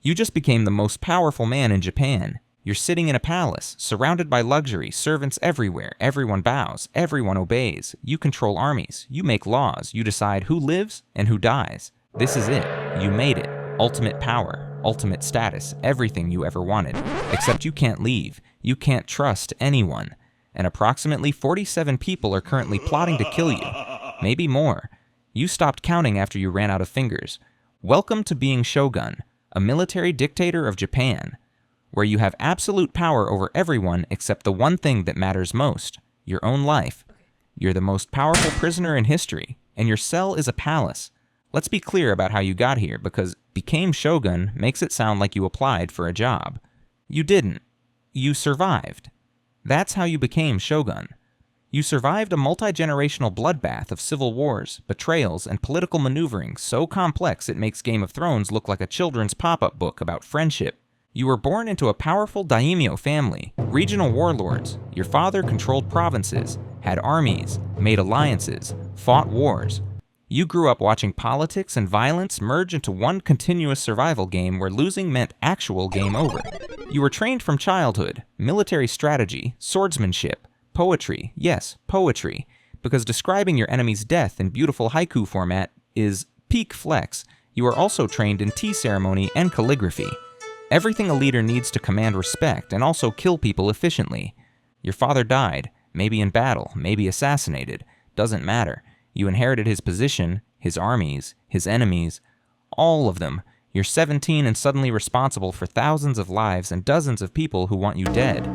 You just became the most powerful man in Japan. You're sitting in a palace, surrounded by luxury, servants everywhere, everyone bows, everyone obeys. You control armies, you make laws, you decide who lives and who dies. This is it. You made it. Ultimate power, ultimate status, everything you ever wanted. Except you can't leave. You can't trust anyone. And approximately 47 people are currently plotting to kill you. Maybe more. You stopped counting after you ran out of fingers. Welcome to being Shogun, a military dictator of Japan, where you have absolute power over everyone except the one thing that matters most, your own life. You're the most powerful prisoner in history, and your cell is a palace. Let's be clear about how you got here, because became Shogun makes it sound like you applied for a job. You didn't. You survived. That's how you became Shogun. You survived a multi-generational bloodbath of civil wars, betrayals, and political maneuvering so complex it makes Game of Thrones look like a children's pop-up book about friendship. You were born into a powerful daimyo family, regional warlords. Your father controlled provinces, had armies, made alliances, fought wars. You grew up watching politics and violence merge into one continuous survival game where losing meant actual game over. You were trained from childhood, military strategy, swordsmanship, poetry, yes, poetry, because describing your enemy's death in beautiful haiku format is peak flex. You are also trained in tea ceremony and calligraphy. Everything a leader needs to command respect and also kill people efficiently. Your father died, maybe in battle, maybe assassinated, doesn't matter. You inherited his position, his armies, his enemies, all of them. You're 17 and suddenly responsible for thousands of lives and dozens of people who want you dead.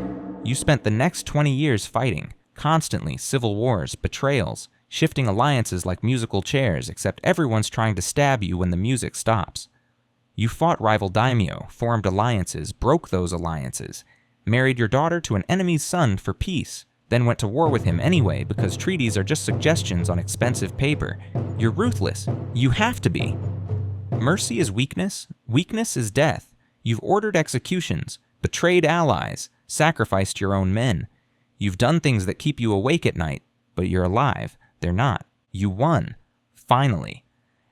You spent the next 20 years fighting, constantly, civil wars, betrayals, shifting alliances like musical chairs, except everyone's trying to stab you when the music stops. You fought rival daimyo, formed alliances, broke those alliances, married your daughter to an enemy's son for peace, then went to war with him anyway because treaties are just suggestions on expensive paper. You're ruthless. You have to be. Mercy is weakness. Weakness is death. You've ordered executions, betrayed allies, sacrificed your own men. You've done things that keep you awake at night, but you're alive. They're not. You won. Finally.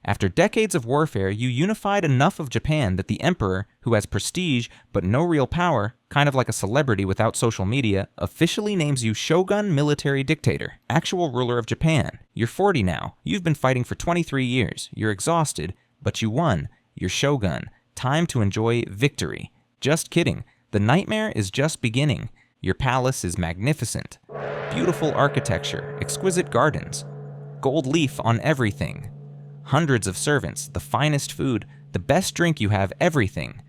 After decades of warfare, you unified enough of Japan that the emperor, who has prestige but no real power, kind of like a celebrity without social media, officially names you Shogun Military Dictator, actual ruler of Japan. You're 40 now. You've been fighting for 23 years. You're exhausted, but you won. You're Shogun. Time to enjoy victory. Just kidding. The nightmare is just beginning. Your palace is magnificent. Beautiful architecture, exquisite gardens, gold leaf on everything. Hundreds of servants, the finest food, the best drink you have, everything.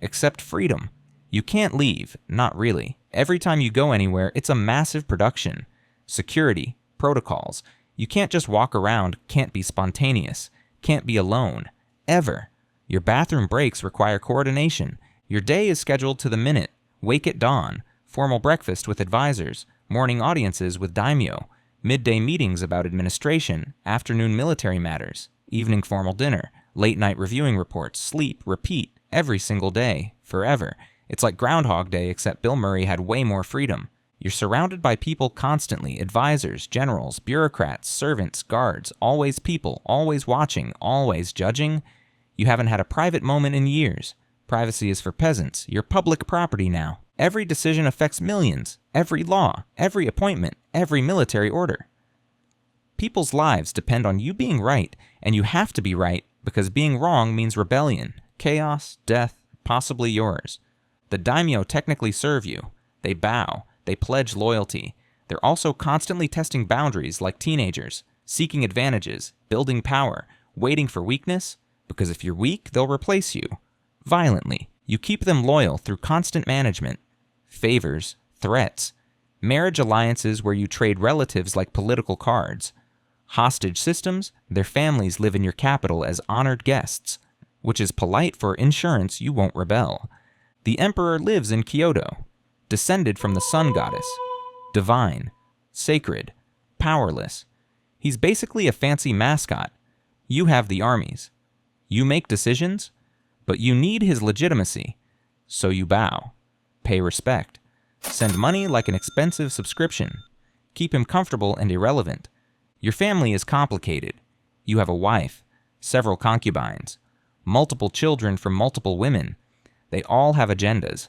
Except freedom. You can't leave, not really. Every time you go anywhere, it's a massive production. Security, protocols. You can't just walk around, can't be spontaneous, can't be alone. Ever. Your bathroom breaks require coordination. Your day is scheduled to the minute. Wake at dawn. Formal breakfast with advisors. Morning audiences with daimyo. Midday meetings about administration. Afternoon military matters. Evening formal dinner, late night reviewing reports, sleep, repeat, every single day, forever. It's like Groundhog Day, except Bill Murray had way more freedom. You're surrounded by people constantly, advisors, generals, bureaucrats, servants, guards, always people, always watching, always judging. You haven't had a private moment in years. Privacy is for peasants. You're public property now. Every decision affects millions, every law, every appointment, every military order. People's lives depend on you being right, and you have to be right because being wrong means rebellion, chaos, death, possibly yours. The daimyo technically serve you. They bow. They pledge loyalty. They're also constantly testing boundaries like teenagers, seeking advantages, building power, waiting for weakness, because if you're weak, they'll replace you. Violently. You keep them loyal through constant management, favors, threats, marriage alliances where you trade relatives like political cards, hostage systems, their families live in your capital as honored guests, which is polite for insurance you won't rebel. The emperor lives in Kyoto, descended from the sun goddess, divine, sacred, powerless. He's basically a fancy mascot. You have the armies. You make decisions, but you need his legitimacy, so you bow, pay respect, send money like an expensive subscription, keep him comfortable and irrelevant. Your family is complicated. You have a wife, several concubines, multiple children from multiple women. They all have agendas.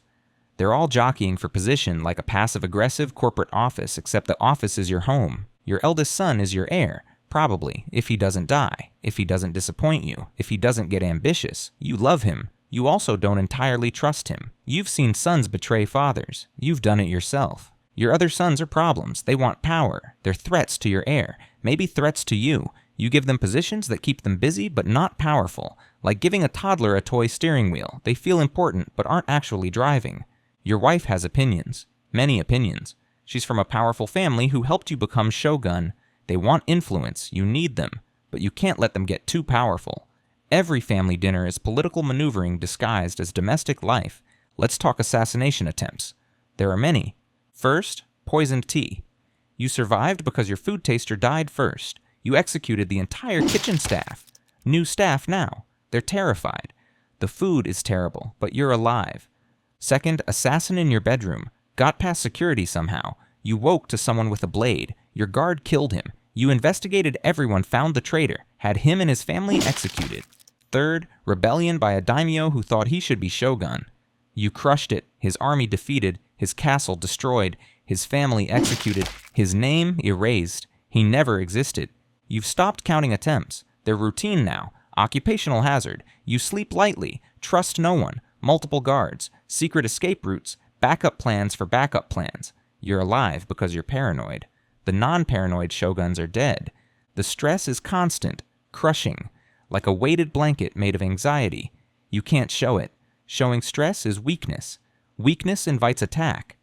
They're all jockeying for position like a passive-aggressive corporate office, except the office is your home. Your eldest son is your heir, probably, if he doesn't die, if he doesn't disappoint you, if he doesn't get ambitious. You love him. You also don't entirely trust him. You've seen sons betray fathers. You've done it yourself. Your other sons are problems. They want power. They're threats to your heir, maybe threats to you. You give them positions that keep them busy but not powerful, like giving a toddler a toy steering wheel. They feel important but aren't actually driving. Your wife has opinions, many opinions. She's from a powerful family who helped you become Shogun. They want influence, you need them, but you can't let them get too powerful. Every family dinner is political maneuvering disguised as domestic life. Let's talk assassination attempts. There are many. First, poisoned tea. You survived because your food taster died first. You executed the entire kitchen staff. New staff now. They're terrified. The food is terrible, but you're alive. Second, assassin in your bedroom. Got past security somehow. You woke to someone with a blade. Your guard killed him. You investigated everyone, found the traitor, had him and his family executed. Third, rebellion by a daimyo who thought he should be shogun. You crushed it, his army defeated, his castle destroyed, his family executed, his name erased. He never existed. You've stopped counting attempts. They're routine now. Occupational hazard. You sleep lightly, trust no one, multiple guards, secret escape routes, backup plans for backup plans. You're alive because you're paranoid. The non-paranoid shoguns are dead. The stress is constant, crushing, like a weighted blanket made of anxiety. You can't show it. Showing stress is weakness. Weakness invites attack.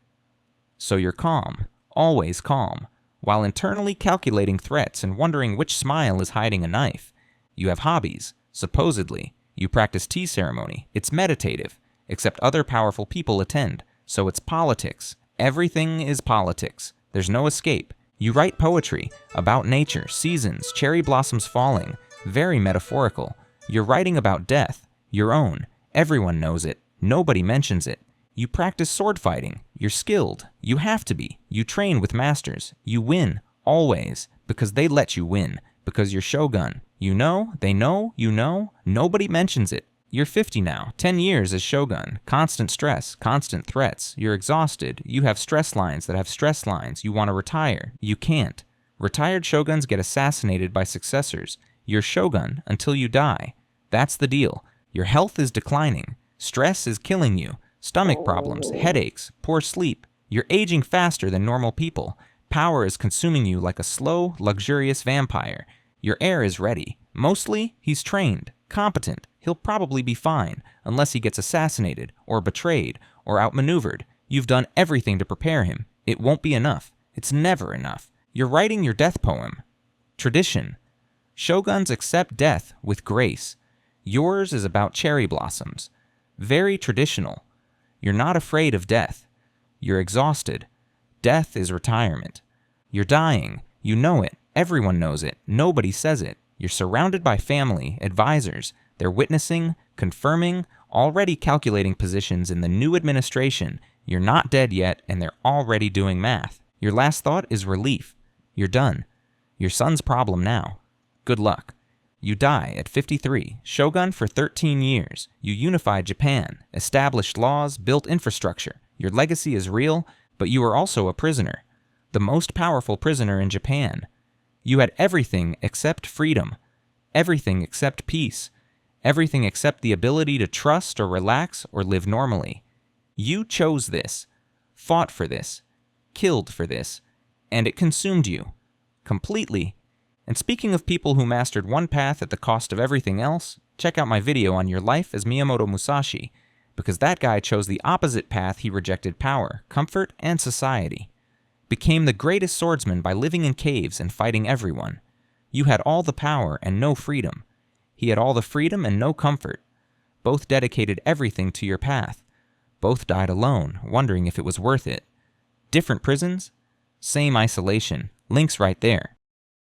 So you're calm, always calm, while internally calculating threats and wondering which smile is hiding a knife. You have hobbies, supposedly. You practice tea ceremony. It's meditative, except other powerful people attend. So it's politics. Everything is politics. There's no escape. You write poetry about nature, seasons, cherry blossoms falling. Very metaphorical. You're writing about death, your own. Everyone knows it. Nobody mentions it. You practice sword fighting. You're skilled. You have to be. You train with masters. You win, always, because they let you win, because you're shogun. You know, they know, you know, nobody mentions it. You're 50 now, 10 years as shogun, constant stress, constant threats. You're exhausted. You have stress lines that have stress lines. You want to retire. You can't. Retired shoguns get assassinated by successors. You're shogun until you die. That's the deal. Your health is declining. Stress is killing you. Stomach problems, headaches, poor sleep. You're aging faster than normal people. Power is consuming you like a slow, luxurious vampire. Your heir is ready. Mostly, he's trained, competent. He'll probably be fine, unless he gets assassinated, or betrayed, or outmaneuvered. You've done everything to prepare him. It won't be enough. It's never enough. You're writing your death poem. Tradition. Shoguns accept death with grace. Yours is about cherry blossoms. Very traditional. You're not afraid of death. You're exhausted. Death is retirement. You're dying. You know it. Everyone knows it. Nobody says it. You're surrounded by family, advisors. They're witnessing, confirming, already calculating positions in the new administration. You're not dead yet, and they're already doing math. Your last thought is relief. You're done. Your son's problem now. Good luck. You die at 53, shogun for 13 years. You unified Japan, established laws, built infrastructure. Your legacy is real, but you are also a prisoner. The most powerful prisoner in Japan. You had everything except freedom. Everything except peace. Everything except the ability to trust or relax or live normally. You chose this, fought for this, killed for this, and it consumed you. Completely. And speaking of people who mastered one path at the cost of everything else, check out my video on your life as Miyamoto Musashi, because that guy chose the opposite path. He rejected power, comfort, and society. Became the greatest swordsman by living in caves and fighting everyone. You had all the power and no freedom. He had all the freedom and no comfort. Both dedicated everything to your path. Both died alone, wondering if it was worth it. Different prisons, same isolation. Links right there.